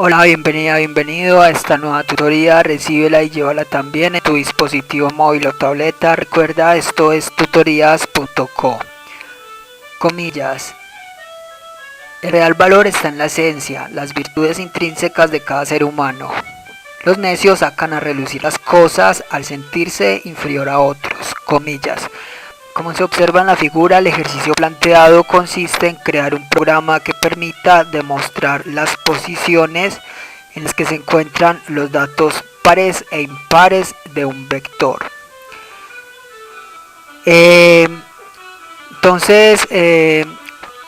Hola, bienvenido a esta nueva tutoría. Recíbela y llévala también en tu dispositivo móvil o tableta. Recuerda, esto es tutorías.co. Comillas. El real valor está en la esencia, las virtudes intrínsecas de cada ser humano. Los necios sacan a relucir las cosas al sentirse inferior a otros. Comillas. Como se observa en la figura, el ejercicio planteado consiste en crear un programa que permita demostrar las posiciones en las que se encuentran los datos pares e impares de un vector.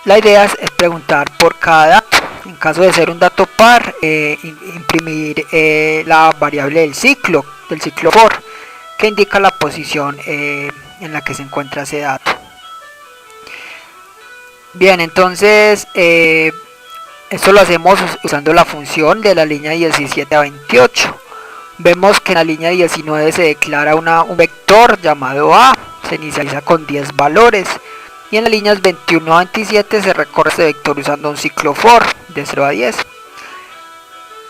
La idea es preguntar por cada dato. En caso de ser un dato par, imprimir la variable del ciclo for, que indica la posición en la que se encuentra ese dato. Bien, entonces esto lo hacemos usando la función de la línea 17 a 28. Vemos que en la línea 19 se declara un vector llamado A, se inicializa con 10 valores, y en las líneas 21 a 27 se recorre este vector usando un ciclo for de 0 a 10.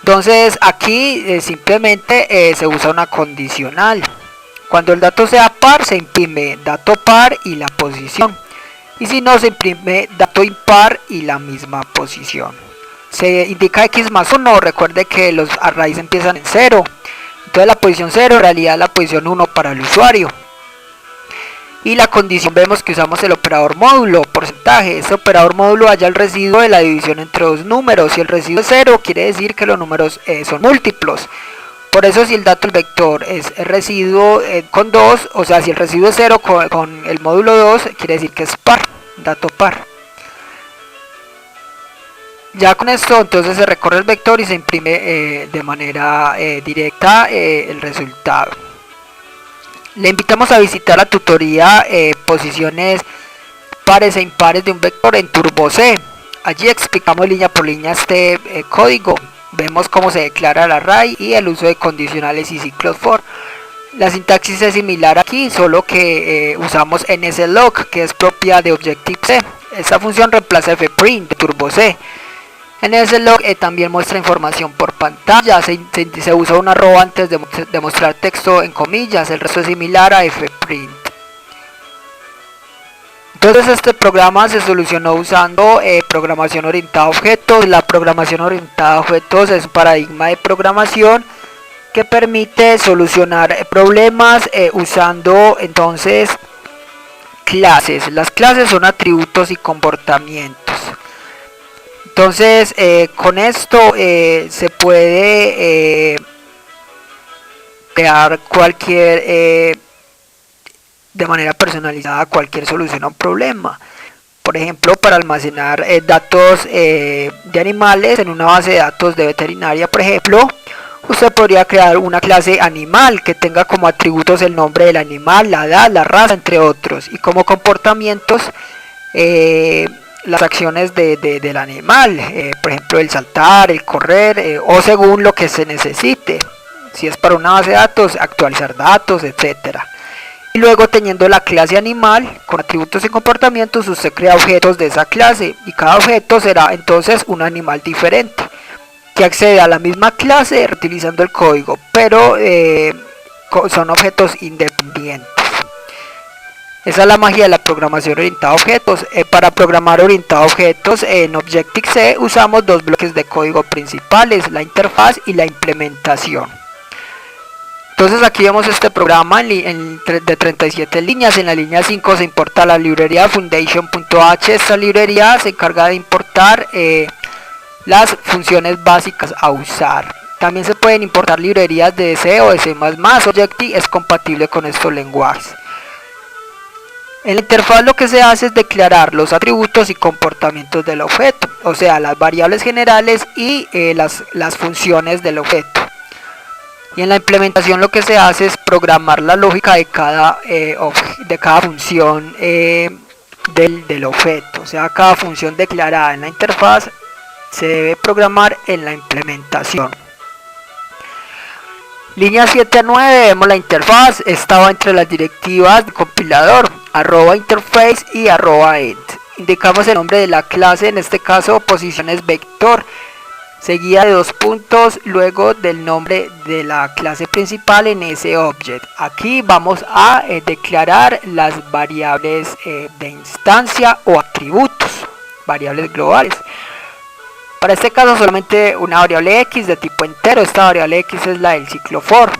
Entonces aquí simplemente se usa una condicional. Cuando el dato sea par, se imprime dato par y la posición, y si no, se imprime dato impar y la misma posición. Se indica x más 1, recuerde que los arrays empiezan en 0, entonces la posición 0 en realidad es la posición 1 para el usuario. Y la condición, vemos que usamos el operador módulo, porcentaje. Este operador módulo halla el residuo de la división entre dos números. Si el residuo es 0, quiere decir que los números son múltiplos. Por eso si el dato del vector es el residuo con 2, o sea, si el residuo es 0 con el módulo 2, quiere decir que es par, dato par. Ya con esto entonces se recorre el vector y se imprime de manera directa el resultado. Le invitamos a visitar la tutoría posiciones pares e impares de un vector en Turbo C. Allí explicamos línea por línea este código. Vemos cómo se declara el array y el uso de condicionales y ciclos for. La sintaxis es similar aquí, solo que usamos nslog, que es propia de Objective-C. Esta función reemplaza fprint de Turbo C. nslog también muestra información por pantalla, se usa una arroba antes de mostrar texto en comillas, el resto es similar a fprint. Entonces este programa se solucionó usando programación orientada a objetos. La programación orientada a objetos es un paradigma de programación que permite solucionar problemas usando entonces clases. Las clases son atributos y comportamientos. Entonces con esto se puede crear cualquier de manera personalizada cualquier solución a un problema. Por ejemplo, para almacenar datos de animales en una base de datos de veterinaria, por ejemplo, usted podría crear una clase animal que tenga como atributos el nombre del animal, la edad, la raza, entre otros, y como comportamientos las acciones del animal, por ejemplo el saltar, el correr, o según lo que se necesite. Si es para una base de datos, actualizar datos, etcétera. Y luego, teniendo la clase animal con atributos y comportamientos, usted crea objetos de esa clase, y cada objeto será entonces un animal diferente que accede a la misma clase reutilizando el código, pero son objetos independientes. Esa es la magia de la programación orientada a objetos. Para programar orientado a objetos en Objective-C usamos dos bloques de código principales, la interfaz y la implementación. Entonces aquí vemos este programa de 37 líneas. En la línea 5 se importa la librería foundation.h. Esta librería se encarga de importar las funciones básicas a usar. También se pueden importar librerías de C o de C++. Objective es compatible con estos lenguajes. En la interfaz lo que se hace es declarar los atributos y comportamientos del objeto, o sea, las variables generales y las funciones del objeto. Y en la implementación lo que se hace es programar la lógica de cada función del objeto. O sea, cada función declarada en la interfaz se debe programar en la implementación. Línea 7 a 9 vemos la interfaz. Estaba entre las directivas de compilador @interface y @end. Indicamos el nombre de la clase, en este caso posiciones vector. seguida de dos puntos, luego del nombre de la clase principal en ese object. Aquí vamos a declarar las variables de instancia o atributos, variables globales. Para este caso solamente una variable x de tipo entero. Esta variable x es la del ciclo for.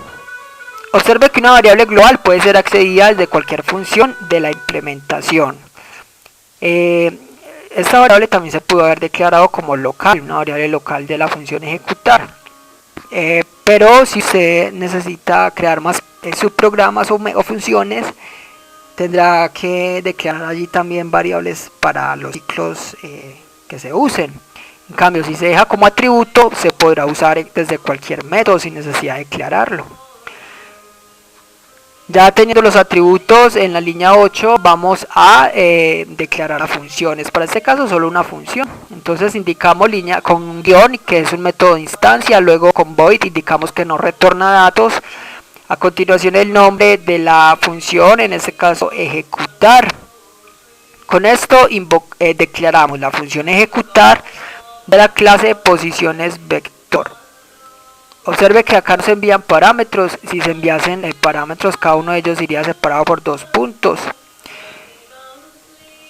Observe que una variable global puede ser accedida desde cualquier función de la implementación. Esta variable también se pudo haber declarado como local, una variable local de la función ejecutar. Pero si usted necesita crear más subprogramas o funciones, tendrá que declarar allí también variables para los ciclos que se usen. En cambio, si se deja como atributo, se podrá usar desde cualquier método sin necesidad de declararlo. Ya teniendo los atributos en la línea 8, vamos a declarar a funciones. Para este caso solo una función. Entonces indicamos línea con un guión, que es un método de instancia. Luego con void indicamos que no retorna datos. A continuación el nombre de la función, en este caso ejecutar. Con esto declaramos la función ejecutar de la clase posiciones vector. Observe que acá nos envían parámetros. Si se enviasen parámetros, cada uno de ellos iría separado por dos puntos.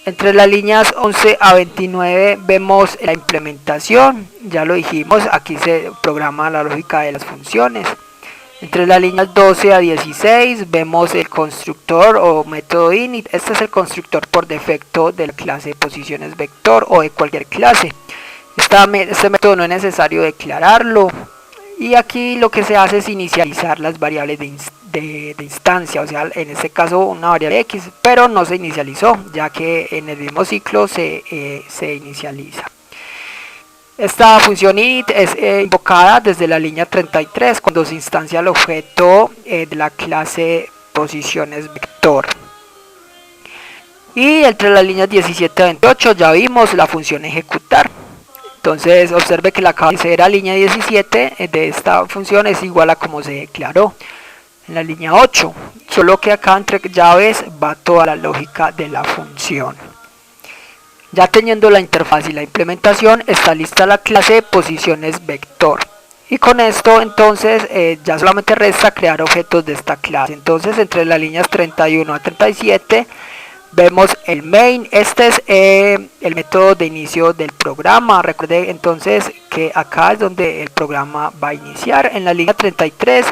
Entre las líneas 11 a 29 vemos la implementación. Ya lo dijimos, aquí se programa la lógica de las funciones. Entre las líneas 12 a 16 vemos el constructor o método init. Este es el constructor por defecto de la clase posiciones vector o de cualquier clase. Este método no es necesario declararlo. Y aquí lo que se hace es inicializar las variables de instancia, o sea, en este caso una variable x, pero no se inicializó, ya que en el mismo ciclo se inicializa. Esta función init es invocada desde la línea 33 cuando se instancia el objeto de la clase posiciones vector. Y entre las líneas 17 a 28 ya vimos la función ejecutar. Entonces observe que la cabecera línea 17 de esta función es igual a como se declaró en la línea 8, solo que acá entre llaves va toda la lógica de la función. Ya teniendo la interfaz y la implementación, está lista la clase posiciones vector. Y con esto entonces ya solamente resta crear objetos de esta clase. Entonces entre las líneas 31 a 37 vemos el main. Este es el método de inicio del programa. Recuerde entonces que acá es donde el programa va a iniciar. En la línea 33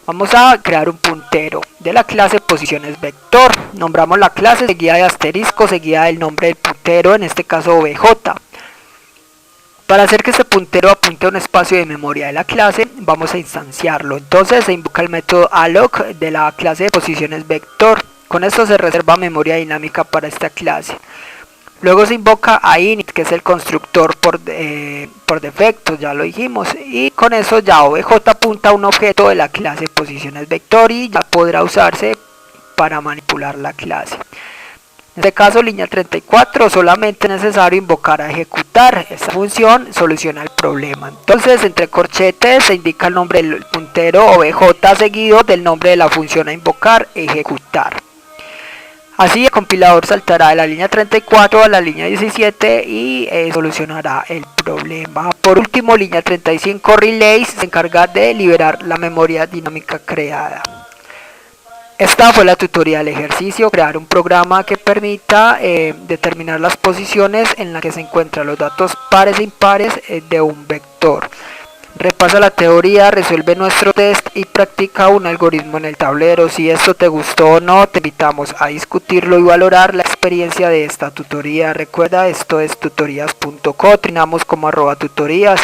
vamos a crear un puntero de la clase posiciones vector. Nombramos la clase seguida de asterisco, seguida del nombre del puntero, en este caso obj. Para hacer que este puntero apunte a un espacio de memoria de la clase, vamos a instanciarlo. Entonces se invoca el método alloc de la clase de posiciones vector. Con esto se reserva memoria dinámica para esta clase. Luego se invoca a init, que es el constructor por defecto, ya lo dijimos. Y con eso ya obj apunta a un objeto de la clase posiciones vector y ya podrá usarse para manipular la clase. En este caso, línea 34, solamente es necesario invocar a ejecutar. Esta función soluciona el problema. Entonces, entre corchetes se indica el nombre del puntero obj seguido del nombre de la función a invocar, ejecutar. Así el compilador saltará de la línea 34 a la línea 17 y solucionará el problema. Por último, línea 35 relays se encarga de liberar la memoria dinámica creada. Esta fue la tutorial ejercicio, crear un programa que permita determinar las posiciones en las que se encuentran los datos pares e impares de un vector. Repasa la teoría, resuelve nuestro test y practica un algoritmo en el tablero. Si esto te gustó o no, te invitamos a discutirlo y valorar la experiencia de esta tutoría. Recuerda, esto es tutorías.co, trinamos como @tutorías.